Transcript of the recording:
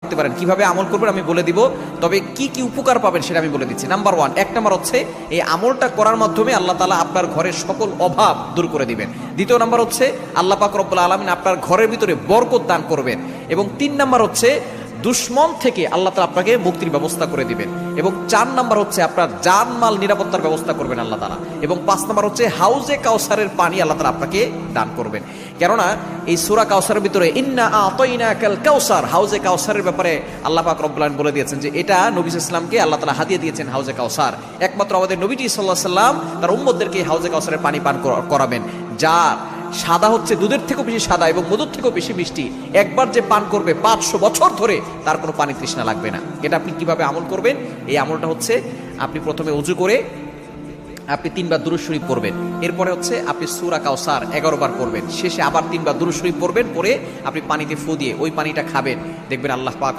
করতে পারেন। কিভাবে আমল করবেন আমি বলে দিব, তবে কি কি উপকার পাবেন সেটা আমি বলে দিচ্ছি। নাম্বার 1, 1 নাম্বার হচ্ছে এই আমলটা করার মাধ্যমে আল্লাহ তাআলা আপনার ঘরের সকল অভাব দূর করে দিবেন। দ্বিতীয় নাম্বার হচ্ছে আল্লাহ পাক রব্বুল আলামিন আপনার ঘরের ভিতরে বরকত দান করবেন। এবং 3 নাম্বার হচ্ছে দুশ্মন থেকে আল্লাহ তাআলা আপনাকে মুক্তির ব্যবস্থা করে দিবেন। এবং 4 নাম্বার হচ্ছে আপনার জানমাল নিরাপত্তার ব্যবস্থা করবেন আল্লাহ তাআলা। এবং 5 নাম্বার হচ্ছে হাউজে কাউসারের পানি আল্লাহ তাআলা আপনাকে দান করবেন। কেননা এই সূরা কাউসারের ভিতরে ইন্না আতাইনাকাল কাউসার, হাউজে কাউসারের ব্যাপারে আল্লাহ পাক রব্বুল আলামিন বলে দিয়েছেন যে এটা নবী সাল্লাল্লাহু আলাইহি ওয়াসাল্লামকে আল্লাহ তাআলা হাদিয়া দিয়েছেন হাউজে কাউসার। একমাত্র আমাদের নবীজি সাল্লাল্লাহু আলাইহি ওয়াসাল্লাম তার উম্মতদেরকে হাউজে কাউসারের পানি পান করাবেন, যা সাদা হচ্ছে দুধের থেকেও বেশি সাদা এবং মধুর থেকেও বেশি মিষ্টি। একবার যে পান করবে 500 বছর ধরে তার কোনো পানি তৃষ্ণা লাগবে না। এটা আপনি কিভাবে আমল করবেন? এই আমলটা হচ্ছে আপনি প্রথমে ওযু করে আপনি 3 বার দুরূদ শরীফ পড়বেন। এরপরে হচ্ছে আপনি সূরা কাউসার 11 বার পড়বেন। শেষে আবার 3 বার দুরূদ শরীফ পড়বেন, পরে আপনি পানিতে ফু দিয়ে ওই পানিটা খাবেন। দেখবেন আল্লাহ পাক